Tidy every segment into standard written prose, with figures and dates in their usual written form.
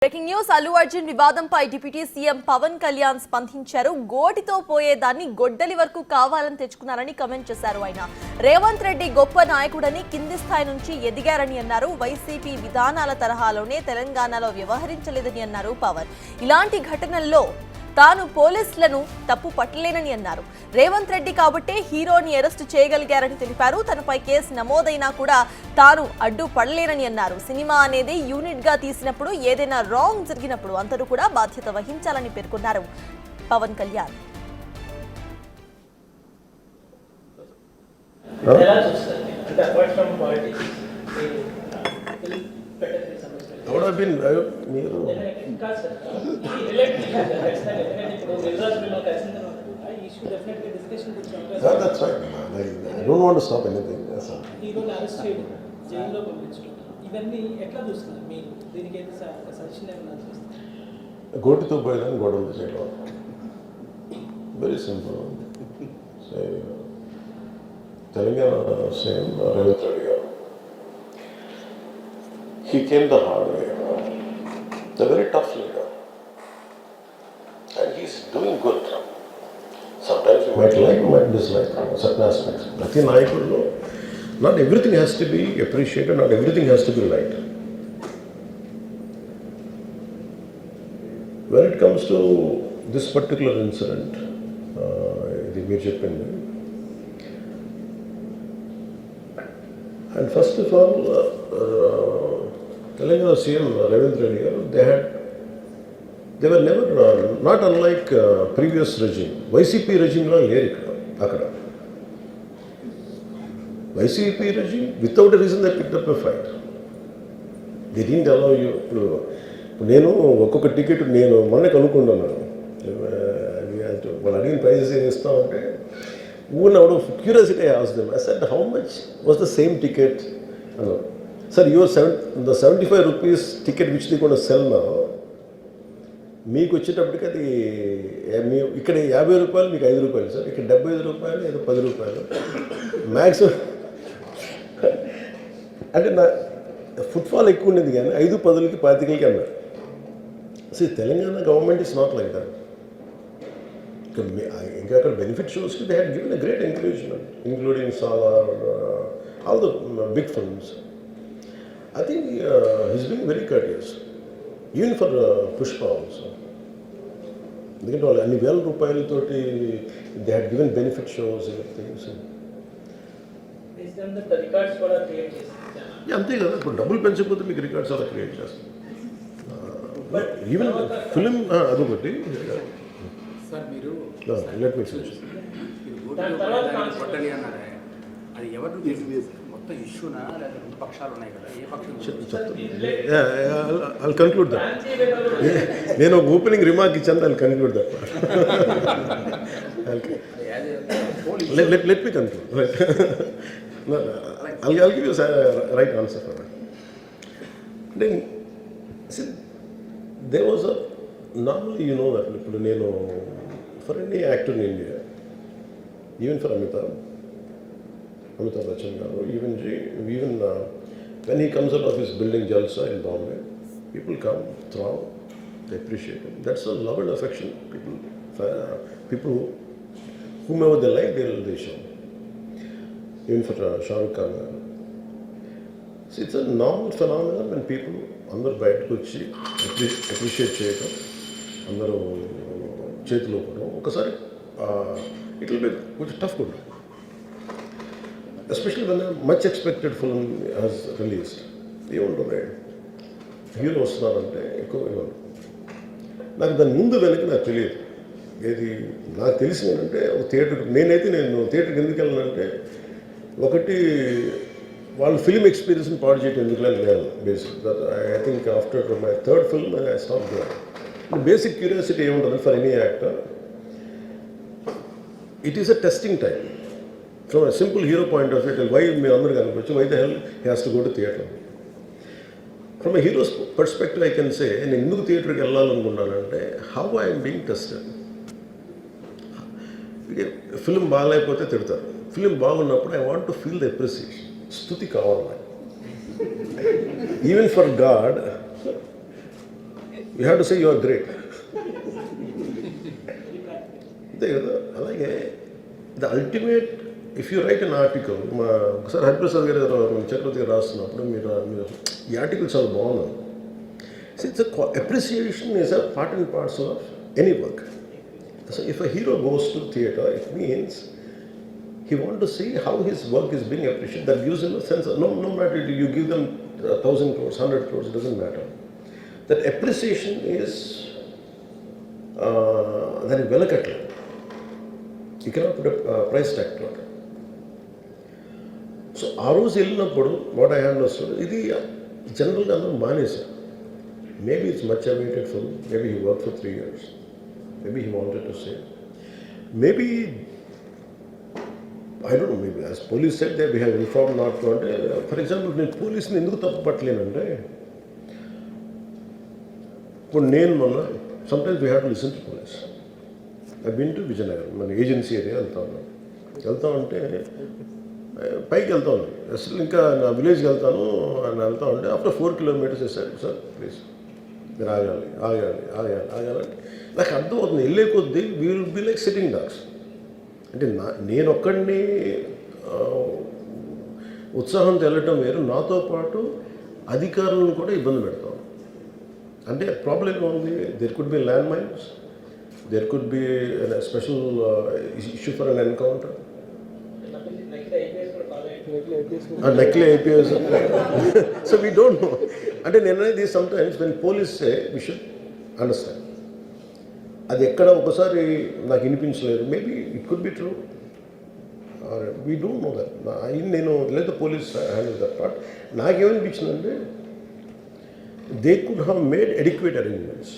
Breaking news Allu Arjun వివాదంపై deputy CM Pawan Kalyan స్పందించారు. గోటితో పోయేదాన్ని గొడ్డలి వరకు కావాలని తెచ్చుకున్నారని కామెంట్ చేశారు. ఆయన రేవంత్ రెడ్డి గొప్ప నాయకుడని, కింది స్థాయి నుంచి ఎదిగారని అన్నారు. వైసీపీ విధానాల తరహాలోనే తెలంగాణలో వ్యవహరించలేదని అన్నారు పవన్. ఇలాంటి ఘటనల్లో తాను పోలీసులను తప్పు పట్టలేనని అన్నారు. రేవంత్ రెడ్డి కాబట్టే హీరోని అరెస్టు చేయగలిగారని తెలిపారు. తనపై కేసు నమోదైనా కూడా తాను అడ్డు పడలేనని అన్నారు. సినిమా అనేది యూనిట్ గా తీసినప్పుడు ఏదైనా రాంగ్ జరిగినప్పుడు అందరూ కూడా బాధ్యత వహించాలని పేర్కొన్నారు Pawan Kalyan. That's right. I don't want to stop anything. గోటితో పోయినా గొడవలు చేయడం very simple. Telangana CM Revanth Reddy గారు he came the hard way. He's a very tough leader and he's doing good. Sometimes you might like, you might dislike certain aspects. Prati Nayakullo, not everything has to be appreciated, not everything has to be right. When it comes to this particular incident, the major pending, and first of all, Telangana CM Ravindra Reddy garu, they were never, not unlike previous regime. YCP regime lo leru akkada. YCP regime, without a reason they picked up a fight. They didn't allow you to. నేను ఒక్కొక్క ticket నేను మొన్న కనుక్కుంటున్నాను. వాళ్ళు అడిగిన prizes ఏం ఇస్తామంటే ఊన్ out of curiosity I asked them. I said how much was the same ticket అన్నారు. Sir the 75 rupees ticket which they going to sell now, మీకు వచ్చేటప్పటికి అది ఇక్కడ 50 రూపాయలు, మీకు 5 రూపాయలు సార్, ఇక్కడ 75 రూపాయలు, ఏదో 10 రూపాయలు మ్యాక్సిమం. అంటే నా ఫుట్ఫాల్ ఎక్కువ ఉండేది కానీ 5, 10కి 25కి అన్నారు. So Telangana government is not like that. ఇంకా అక్కడ బెనిఫిట్ షోస్కి they had given a great encouragement, including Salaar, all the big films. I think he's being very courteous, even for Pushpa also. ఎందుకంటే వాళ్ళు అన్ని వేల రూపాయలతోటి they had given benefit shows things. అంతే కదా, ఇప్పుడు డబ్బులు పెంచకపోతే మీకు రికార్డ్స్ అలా క్రియేట్ చేస్తాం. ఈవెన్ ఫిలిం అదొకటి. Let me finish. అది ఎవరు మొత్తం ఇష్యూనా లేదా రెండు పక్షాలు ఉన్నాయి కదా, ఏ పక్షం? I'll conclude that. నేను ఒక ఓపెనింగ్ రిమార్క్ ఇచ్చాను, I'll conclude that. Let me conclude. Right. No, I'll give you a right answer for that. Then, see, there was a, normally you know that ఇప్పుడు నేను for any actor in India, even for Amitabh Bachchan garu, even when he comes out of his building Jalsa in Bombay, people come, throw, they appreciate him. That's a love and affection. People whomever they like, they show. Even for Shah Rukh Khan. See, it's a normal phenomenon when people అందరూ బయటకు వచ్చి appreciate చేయటం, అందరూ చేతిలో పడడం. ఒకసారి it will be కొంచెం tough కూడా, especially when a much expected film has released. ఏముంటుంది, హీరో వస్తున్నారంటే ఎక్కువ ఇవ్వండి. నాకు దాని ముందు వెనక్కి నాకు తెలియదు. ఏది నాకు తెలిసింది ఏంటంటే, ఒక థియేటర్కి నేను థియేటర్కి ఎందుకు వెళ్ళానంటే, ఒకటి వాళ్ళ ఫిల్మ్ ఎక్స్పీరియన్స్ని పాడు చేయడం ఎందుకు లేదు basic. I think after my third film I stop there. Basic curiosity ఏముంటుంది for any actor, it is a testing time. From a simple hero point of view, why me అందరూ కనిపించు, why the hell he has to go to theatre? From a hero's perspective, I can say, నేను ఎందుకు థియేటర్కి వెళ్ళాలనుకున్నానంటే, how I am being tested. Film బాగాలేకపోతే తిడతారు, film బాగున్నప్పుడు I want to feel the appreciation, స్తుతి కావాలి. Even for God, you have to say you are great. అంతే కదా. అలాగే the ultimate if you write an article, ఒకసారి హరిప్రసాద్ గారు చక్రవర్తి గారు రాస్తున్నప్పుడు మీరు ఈ ఆర్టికల్ చాలా బాగుంది. It's appreciation is a part and parts of any work. So if a hero goes to theatre, it means he want to see how his work is being appreciated. That gives him a sense of, no matter you give them 1,000 crores, 100 crores, it doesn't matter. That appreciation is very velakatla. You cannot put a price tag to it. So ఆ రోజు వెళ్ళినప్పుడు what I understood, ఇది జనరల్గా అందరూ మానేశారు. Maybe it's much awaited film, maybe he work for 3 years, maybe he wanted to say, maybe I don't know, maybe as police said that we have informed not to. అంటే for example నేను పోలీసుని ఎందుకు తప్పు పట్టలేనంటే, ఇప్పుడు నేను మొన్న sometimes we have to listen to police. I been to Vizianagaram, మన ఏజెన్సీ ఏరియా వెళ్తా ఉంటే పైకి వెళ్తా ఉన్నాను. అసలు ఇంకా నా విలేజ్కి వెళ్తాను అని వెళ్తా ఉంటే ఆఫ్టర్ 4 kilometers వేసాడు, సార్ ప్లీజ్ మీరు ఆగాలి. నాకు అర్థమవుతుంది, వెళ్ళే కొద్దీ we will be like sitting dogs. అంటే నేను ఒక్కడిని ఉత్సాహంతో వెళ్ళటం వేరు, నాతో పాటు అధికారులను కూడా ఇబ్బంది పెడతాం. అంటే ప్రాబ్లం ఏముంది, there could be land mines, there could be special issue for an encounter, నకిలీ IPS. So we don't know. అంటే నేను అనేది sometimes when police say we should understand. అది ఎక్కడ ఒకసారి నాకు వినిపించలేదు, maybe it could be true, we don't know that. నేను లేదా పోలీస్ హ్యాండిల్ దట్ పార్ట్. నాకేమనిపించిందంటే they could have made adequate arrangements,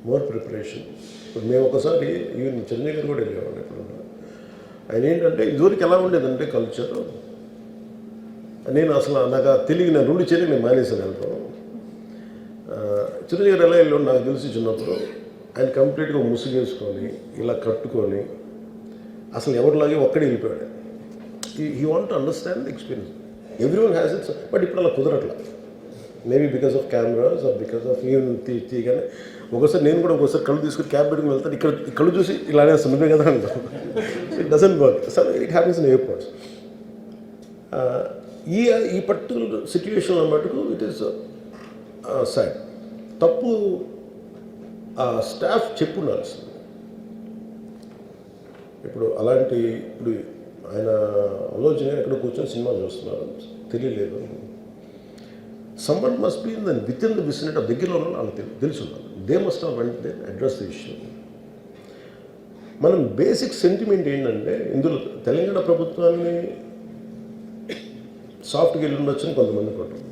more preparation. ఇప్పుడు మేము ఒకసారి ఈవెన్ చెన్నై గారు కూడా వెళ్ళేవాడు. ఎప్పుడు ఆయన ఏంటంటే ఇదివరకు ఎలా ఉండేదంటే కల్చర్, నేను అసలు నాకు తెలియదు, నేను 2 చేతులు నేను మానేసాను వెళ్తాను. చిరంజీవి గారు ఎలా వెళ్ళాడు నాకు తెలిసి చిన్నప్పుడు, ఆయన కంప్లీట్గా ముసుగేసుకొని ఇలా కట్టుకొని అసలు ఎవరిలాగే ఒక్కడే వెళ్ళిపోయాడు. He want to understand the experience. Everyone has its, but ఇప్పుడు అలా కుదరట్లా. Maybe because of cameras or because of even తీయగానే ఒకసారి నేను కూడా ఒకసారి కళ్ళు తీసుకుని క్యాబ్ పెట్టుకుని వెళ్తాను, ఇక్కడ కళ్ళు చూసి ఇలానే నువ్వే కదా అంటాను. It doesn't work. So it happens in airports. ఈ పర్టికులర్ సిచ్యువేషన్లో మటుకు ఇట్ ఈస్ సాడ్. తప్పు స్టాఫ్ చెప్పుండాల్సింది. ఇప్పుడు అలాంటి, ఇప్పుడు ఆయన ఆలోచన ఎక్కడ కూర్చొని సినిమా చూస్తున్నారు తెలియలేదు. Someone must be in with in the vicinity of దగ్గరలో ఉన్న వాళ్ళకి తెలిసి ఉండాలి. They must have went they address the issue. మనం బేసిక్ సెంటిమెంట్ ఏంటంటే ఇందులో తెలంగాణ ప్రభుత్వాన్ని సాఫ్ట్గా వెళ్ళి ఉండొచ్చని కొంతమంది కొంటారు.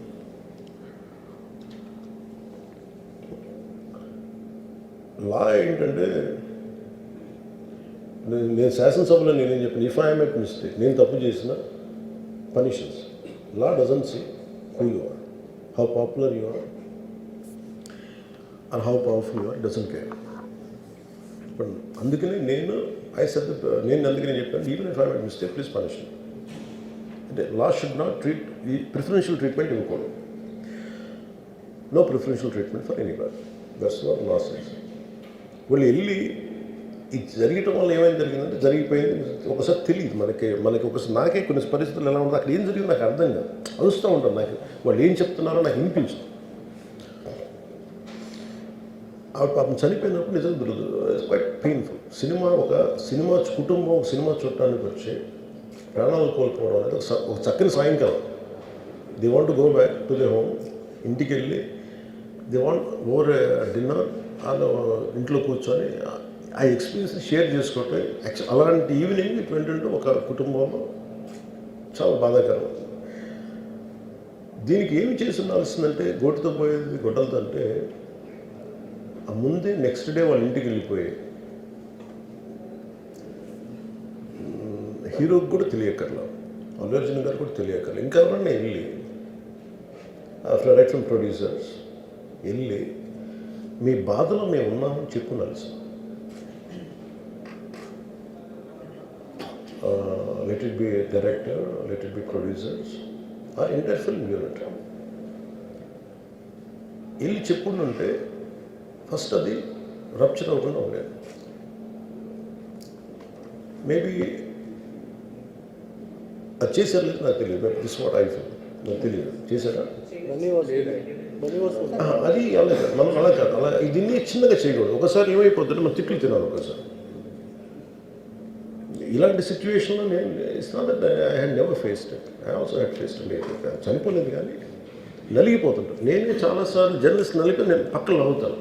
లా ఏంటంటే, నేను శాసనసభలో నేనేం చెప్పాను, ఇఫ్ ఐ మేక్ మిస్టేక్, నేను తప్పు చేసిన punishments. Law doesn't see who you are, how popular you are and how powerful you are, doesn't care. But అందుకనే నేను అందుకనే చెప్పాను, even if I make mistake please punish me. అంటే law should not treat ఈ preferential treatment ఇవ్వకూడదు. No preferential treatment for anybody. That's what law says. వాళ్ళు వెళ్ళి ఇది జరగటం వల్ల ఏమైనా జరిగిందంటే జరిగిపోయింది. ఒకసారి తెలియదు మనకి ఒకసారి నాకే కొన్ని పరిస్థితులు ఎలా ఉంటుంది, అక్కడ ఏం జరిగింది నాకు అర్థం కాదు, అరుస్తూ ఉంటాను. నాకు వాళ్ళు ఏం చెప్తున్నారో నాకు వినిపించదు. ఆవిడ పాపం చనిపోయినప్పుడు నిజంగా క్వైట్ పెయిన్ఫుల్. సినిమా కుటుంబం ఒక సినిమా చూడటానికి వచ్చి ప్రాణాలు కోల్పోవడం అనేది ఒక చక్కని సాయంకాలం. They want to go back to the home. ఇంటికి వెళ్ళి దే వాంట్ ఓవర్ డిన్నర్, వాళ్ళు ఇంట్లో కూర్చొని ఆ ఎక్స్పీరియన్స్ షేర్ చేసుకోవటం. అలాంటి ఈవినింగ్ ఇటువంటి ఒక కుటుంబంలో చాలా బాధాకరం. దీనికి ఏమి చేసి ఉండాల్సిందంటే, గోటితో పోయేది గొడ్డలతో అంటే, ఆ ముందే నెక్స్ట్ డే వాళ్ళ ఇంటికి వెళ్ళిపోయి హీరోకి కూడా తెలియకర్లా, అల్లు అర్జున్ గారు కూడా తెలియకర్లా, ఇంకా ఎవరన్నా వెళ్ళి రైట్ ఫ్రమ్ ప్రొడ్యూసర్స్ వెళ్ళి మీ బాధలో మేము ఉన్నామని చెప్పుండాల్సి. let it be a director, let it be producers or entire film unit. వెళ్ళి చెప్పుంటే ఫస్ట్ అది రప్చర్ అవ్వకుండా ఉండేది. మేబీ అది చేశారు లేదు నాకు తెలియదు. This what I feel. నాకు తెలియదు చేశారా అది అలా కాదు, మనం అలా కాదు, అలా దీన్ని చిన్నగా చేయకూడదు. ఒకసారి ఏమైపోతుంటే మనం తిట్లు తినాలి ఒకసారి. ఇలాంటి సిచ్యువేషన్లో నేను it's not that I had never faced it. I also had faced it. చనిపోలేదు కానీ నలిగిపోతుంటాను. నేనే చాలాసార్లు జర్నలిస్ట్ నలిపి నేను పక్కన నవ్వుతాను.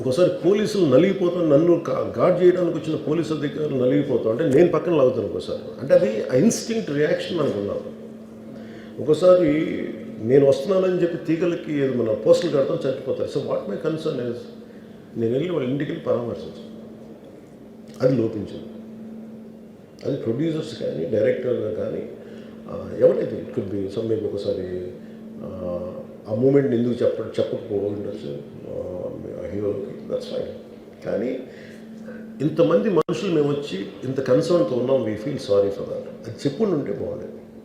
ఒకసారి పోలీసులు నలిగిపోతాను, నన్ను గార్డ్ చేయడానికి వచ్చిన పోలీసు అధికారులు నలిగిపోతాం అంటే నేను పక్కన లాగుతాను ఒకసారి. అంటే అది ఇన్స్టింక్ట్ రియాక్షన్ మనకు ఉన్నాను. ఒకసారి నేను వస్తున్నానని చెప్పి తీగలకి మన పోస్టులు కడతాం, చచ్చిపోతారు. So what my concern is నేను వెళ్ళి వాళ్ళ ఇంటికి వెళ్ళి పరామర్శించాను. అది లోపించింది. అది ప్రొడ్యూసర్స్ కానీ డైరెక్టర్గా కానీ ఎవరైతే it could be some maybe ఒకసారి ఆ మూమెంట్ ఎందుకు చెప్పకపోవచ్చు హీరోకి, దట్స్ ఫైన్. కానీ ఇంతమంది మనుషులు మేము వచ్చి ఇంత కన్సర్న్తో ఉన్నాం, we feel sorry for that. అది చెప్పుండి ఉంటే బాగుండేది.